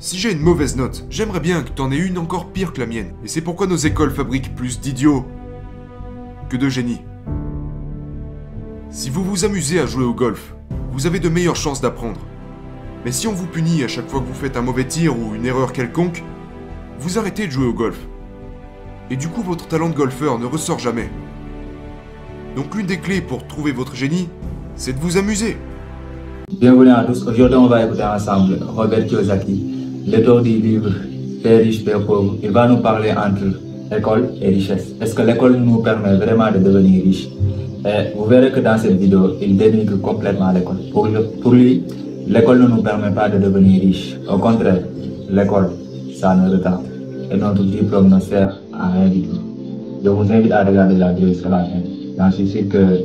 Si j'ai une mauvaise note, j'aimerais bien que t'en aies une encore pire que la mienne. Et c'est pourquoi nos écoles fabriquent plus d'idiots que de génies. Si vous vous amusez à jouer au golf, vous avez de meilleures chances d'apprendre. Mais si on vous punit à chaque fois que vous faites un mauvais tir ou une erreur quelconque, vous arrêtez de jouer au golf. Et du coup, votre talent de golfeur ne ressort jamais. Donc l'une des clés pour trouver votre génie, c'est de vous amuser. Bienvenue à tous. Aujourd'hui, on va écouter ensemble Robert Kiyosaki, l'auteur du livre Père riche, Père pauvre. Il va nous parler entre école et richesse. Est-ce que l'école nous permet vraiment de devenir riche? Et vous verrez que dans cette vidéo, il dénigre complètement l'école. Pour lui, l'école ne nous permet pas de devenir riche. Au contraire, l'école, ça nous retarde. Et notre diplôme ne sert à rien du tout. Je vous invite à regarder la vidéo jusqu'à la fin. J'en suis sûr que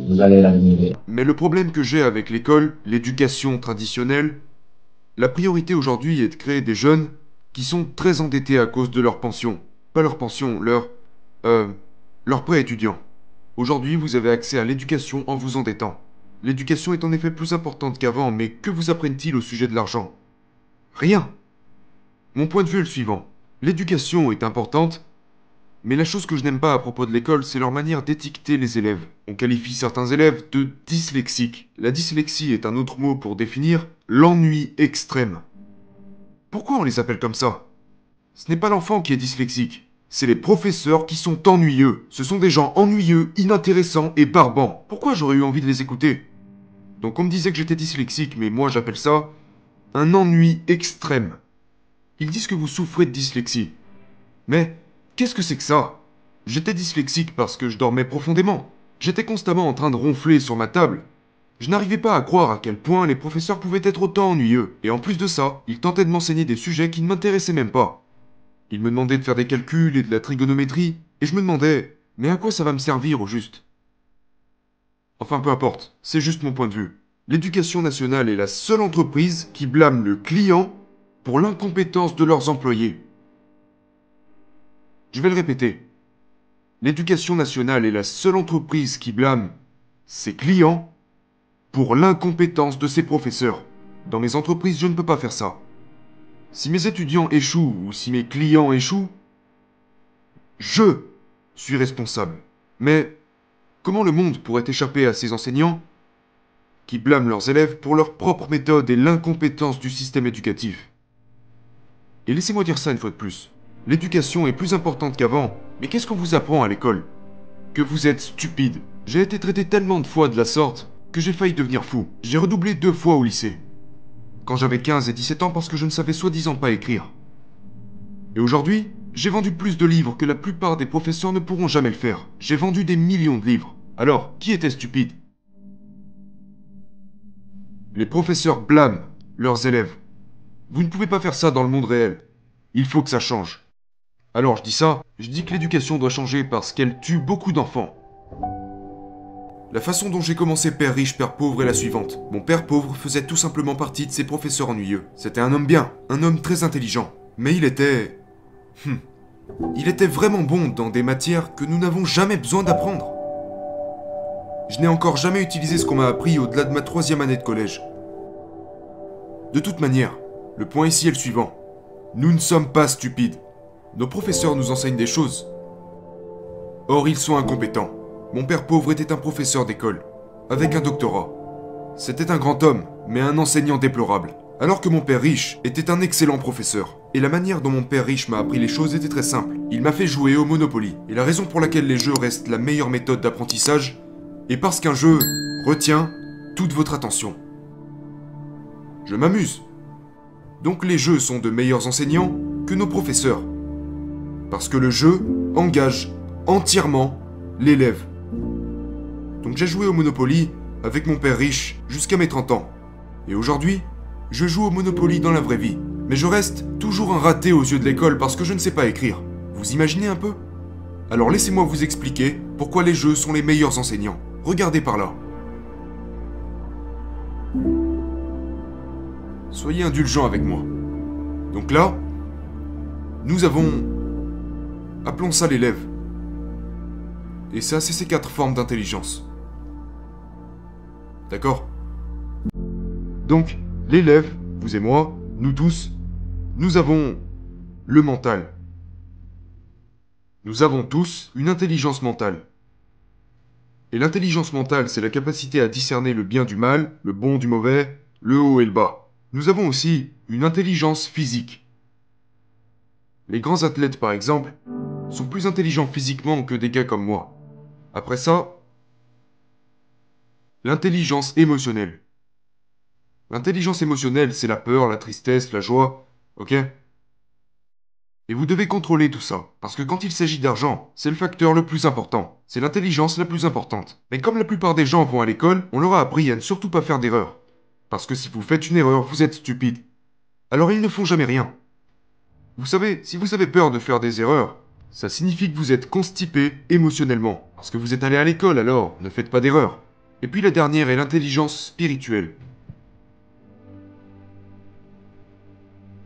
vous allez l'admirer. Mais le problème que j'ai avec l'école, l'éducation traditionnelle, la priorité aujourd'hui est de créer des jeunes qui sont très endettés à cause de leur pension. Pas leur pension, leur prêt étudiant. Aujourd'hui, vous avez accès à l'éducation en vous endettant. L'éducation est en effet plus importante qu'avant, mais que vous apprennent-ils au sujet de l'argent? Rien. Mon point de vue est le suivant. L'éducation est importante, mais la chose que je n'aime pas à propos de l'école, c'est leur manière d'étiqueter les élèves. On qualifie certains élèves de dyslexiques. La dyslexie est un autre mot pour définir l'ennui extrême. Pourquoi on les appelle comme ça? Ce n'est pas l'enfant qui est dyslexique, c'est les professeurs qui sont ennuyeux. Ce sont des gens ennuyeux, inintéressants et barbants. Pourquoi j'aurais eu envie de les écouter? Donc on me disait que j'étais dyslexique, mais moi j'appelle ça un ennui extrême. Ils disent que vous souffrez de dyslexie. Mais qu'est-ce que c'est que ça? J'étais dyslexique parce que je dormais profondément. J'étais constamment en train de ronfler sur ma table. Je n'arrivais pas à croire à quel point les professeurs pouvaient être autant ennuyeux. Et en plus de ça, ils tentaient de m'enseigner des sujets qui ne m'intéressaient même pas. Ils me demandaient de faire des calculs et de la trigonométrie, et je me demandais, mais à quoi ça va me servir au juste? Enfin peu importe, c'est juste mon point de vue. L'éducation nationale est la seule entreprise qui blâme le client pour l'incompétence de leurs employés. Je vais le répéter. L'éducation nationale est la seule entreprise qui blâme ses clients pour l'incompétence de ses professeurs. Dans mes entreprises, je ne peux pas faire ça. Si mes étudiants échouent ou si mes clients échouent, je suis responsable. Mais comment le monde pourrait échapper à ces enseignants qui blâment leurs élèves pour leur propre méthode et l'incompétence du système éducatif? Et laissez-moi dire ça une fois de plus. L'éducation est plus importante qu'avant, mais qu'est-ce qu'on vous apprend à l'école? Que vous êtes stupide. J'ai été traité tellement de fois de la sorte que j'ai failli devenir fou. J'ai redoublé 2 fois au lycée. Quand j'avais 15 et 17 ans parce que je ne savais soi-disant pas écrire. Et aujourd'hui, j'ai vendu plus de livres que la plupart des professeurs ne pourront jamais le faire. J'ai vendu des millions de livres. Alors, qui était stupide? Les professeurs blâment leurs élèves. Vous ne pouvez pas faire ça dans le monde réel. Il faut que ça change. Alors je dis ça, je dis que l'éducation doit changer parce qu'elle tue beaucoup d'enfants. La façon dont j'ai commencé Père riche, Père pauvre est la suivante. Mon père pauvre faisait tout simplement partie de ces professeurs ennuyeux. C'était un homme bien, un homme très intelligent. Mais il était vraiment bon dans des matières que nous n'avons jamais besoin d'apprendre. Je n'ai encore jamais utilisé ce qu'on m'a appris au-delà de ma 3e année de collège. De toute manière, le point ici est le suivant. Nous ne sommes pas stupides. Nos professeurs nous enseignent des choses. Or, ils sont incompétents. Mon père pauvre était un professeur d'école, avec un doctorat. C'était un grand homme, mais un enseignant déplorable. Alors que mon père riche était un excellent professeur. Et la manière dont mon père riche m'a appris les choses était très simple. Il m'a fait jouer au Monopoly. Et la raison pour laquelle les jeux restent la meilleure méthode d'apprentissage est parce qu'un jeu retient toute votre attention. Je m'amuse. Donc les jeux sont de meilleurs enseignants que nos professeurs. Parce que le jeu engage entièrement l'élève. Donc j'ai joué au Monopoly avec mon père riche jusqu'à mes 30 ans. Et aujourd'hui, je joue au Monopoly dans la vraie vie. Mais je reste toujours un raté aux yeux de l'école parce que je ne sais pas écrire. Vous imaginez un peu? Alors laissez-moi vous expliquer pourquoi les jeux sont les meilleurs enseignants. Regardez par là. Soyez indulgents avec moi. Donc là, nous avons... appelons ça l'élève. Et ça, c'est ces 4 formes d'intelligence. D'accord? Donc, l'élève, vous et moi, nous tous, Nous avons le mental. Nous avons tous une intelligence mentale. Et l'intelligence mentale, c'est la capacité à discerner le bien du mal, le bon du mauvais, le haut et le bas. Nous avons aussi une intelligence physique. Les grands athlètes, par exemple, sont plus intelligents physiquement que des gars comme moi. Après ça, l'intelligence émotionnelle. L'intelligence émotionnelle, c'est la peur, la tristesse, la joie, ok? Et vous devez contrôler tout ça, parce que quand il s'agit d'argent, c'est le facteur le plus important. C'est l'intelligence la plus importante. Mais comme la plupart des gens vont à l'école, on leur a appris à ne surtout pas faire d'erreur. Parce que si vous faites une erreur, vous êtes stupide. Alors ils ne font jamais rien. Vous savez, si vous avez peur de faire des erreurs, ça signifie que vous êtes constipé émotionnellement. Parce que vous êtes allé à l'école, alors ne faites pas d'erreurs. Et puis la dernière est l'intelligence spirituelle.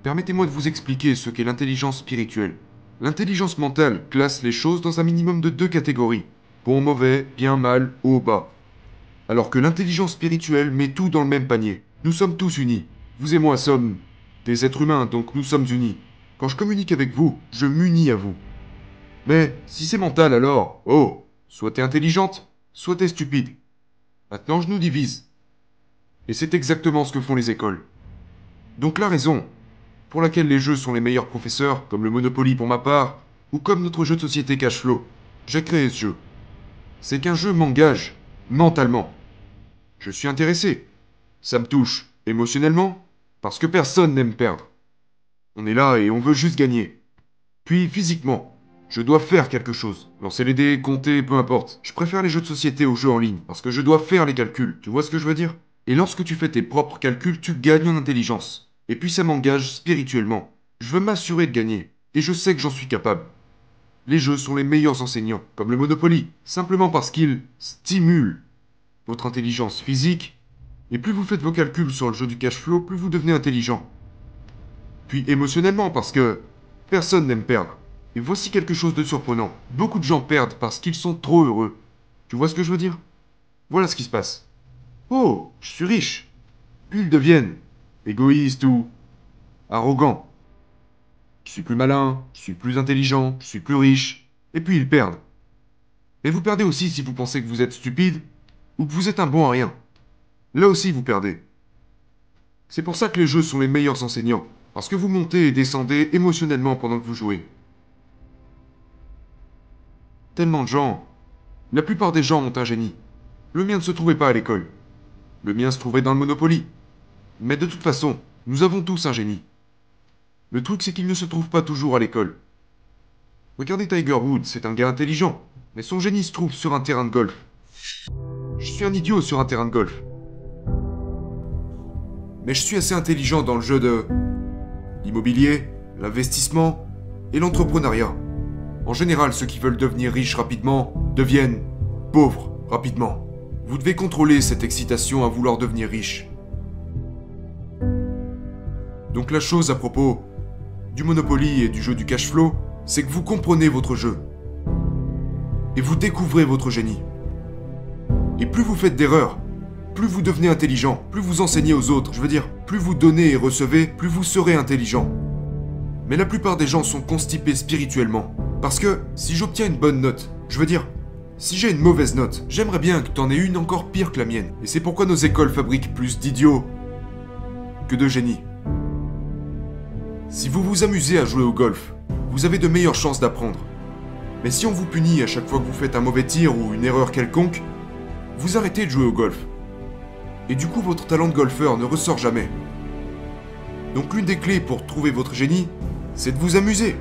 Permettez-moi de vous expliquer ce qu'est l'intelligence spirituelle. L'intelligence mentale classe les choses dans un minimum de 2 catégories. Bon, mauvais, bien, mal, haut, bas. Alors que l'intelligence spirituelle met tout dans le même panier. Nous sommes tous unis. Vous et moi sommes des êtres humains, donc nous sommes unis. Quand je communique avec vous, je m'unis à vous. Mais si c'est mental alors, oh, soit t'es intelligente, soit t'es stupide. Maintenant je nous divise. Et c'est exactement ce que font les écoles. Donc la raison pour laquelle les jeux sont les meilleurs professeurs, comme le Monopoly pour ma part, ou comme notre jeu de société Cashflow, j'ai créé ce jeu. C'est qu'un jeu m'engage, mentalement. Je suis intéressé. Ça me touche, émotionnellement, parce que personne n'aime perdre. On est là et on veut juste gagner. Puis physiquement, je dois faire quelque chose. Lancer les dés, compter, peu importe. Je préfère les jeux de société aux jeux en ligne, parce que je dois faire les calculs. Tu vois ce que je veux dire? Et lorsque tu fais tes propres calculs, tu gagnes en intelligence. Et puis ça m'engage spirituellement. Je veux m'assurer de gagner. Et je sais que j'en suis capable. Les jeux sont les meilleurs enseignants, comme le Monopoly, simplement parce qu'ils stimulent votre intelligence physique. Et plus vous faites vos calculs sur le jeu du cash flow, plus vous devenez intelligent. Puis émotionnellement, parce que personne n'aime perdre. Et voici quelque chose de surprenant. Beaucoup de gens perdent parce qu'ils sont trop heureux. Tu vois ce que je veux dire? Voilà ce qui se passe. Oh, je suis riche. Puis ils deviennent égoïstes ou arrogants. Je suis plus malin, je suis plus intelligent, je suis plus riche. Et puis ils perdent. Et vous perdez aussi si vous pensez que vous êtes stupide ou que vous êtes un bon à rien. Là aussi vous perdez. C'est pour ça que les jeux sont les meilleurs enseignants. Parce que vous montez et descendez émotionnellement pendant que vous jouez. Tellement de gens. La plupart des gens ont un génie. Le mien ne se trouvait pas à l'école. Le mien se trouvait dans le Monopoly. Mais de toute façon, nous avons tous un génie. Le truc, c'est qu'il ne se trouve pas toujours à l'école. Regardez Tiger Woods, c'est un gars intelligent. Mais son génie se trouve sur un terrain de golf. Je suis un idiot sur un terrain de golf. Mais je suis assez intelligent dans le jeu de l'immobilier, l'investissement et l'entrepreneuriat. En général, ceux qui veulent devenir riches rapidement deviennent pauvres rapidement. Vous devez contrôler cette excitation à vouloir devenir riche. Donc la chose à propos du Monopoly et du jeu du cash flow, c'est que vous comprenez votre jeu. Et vous découvrez votre génie. Et plus vous faites d'erreurs, plus vous devenez intelligent, plus vous enseignez aux autres, je veux dire, plus vous donnez et recevez, plus vous serez intelligent. Mais la plupart des gens sont constipés spirituellement. Parce que si j'obtiens une bonne note, je veux dire, si j'ai une mauvaise note, j'aimerais bien que t'en aies une encore pire que la mienne. Et c'est pourquoi nos écoles fabriquent plus d'idiots que de génies. Si vous vous amusez à jouer au golf, vous avez de meilleures chances d'apprendre. Mais si on vous punit à chaque fois que vous faites un mauvais tir ou une erreur quelconque, vous arrêtez de jouer au golf. Et du coup, votre talent de golfeur ne ressort jamais. Donc l'une des clés pour trouver votre génie, c'est de vous amuser.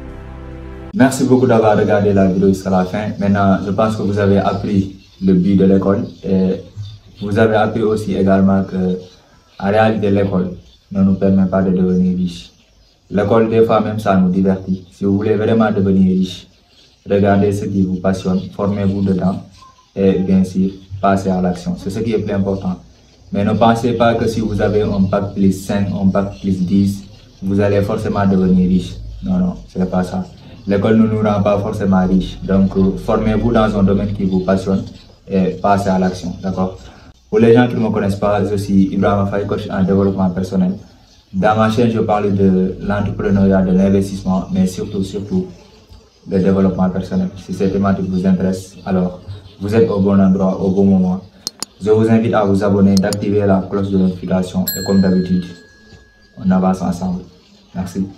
Merci beaucoup d'avoir regardé la vidéo jusqu'à la fin. Maintenant, je pense que vous avez appris le but de l'école et vous avez appris aussi également que, en réalité, l'école ne nous permet pas de devenir riche. L'école, des fois même, ça nous divertit. Si vous voulez vraiment devenir riche, regardez ce qui vous passionne, formez-vous dedans et bien sûr, passez à l'action. C'est ce qui est plus important. Mais ne pensez pas que si vous avez un bac plus 5, un bac plus 10, vous allez forcément devenir riche. Non, non, c'est pas ça. L'école ne nous rend pas forcément riches. Donc, formez-vous dans un domaine qui vous passionne et passez à l'action. D'accord? Pour les gens qui ne me connaissent pas, je suis Ibrahima Faye, coach en développement personnel. Dans ma chaîne, je parle de l'entrepreneuriat, de l'investissement, mais surtout, le développement personnel. Si cette thématique vous intéresse, alors vous êtes au bon endroit, au bon moment. Je vous invite à vous abonner, d'activer la cloche de notification et comme d'habitude, on avance ensemble. Merci.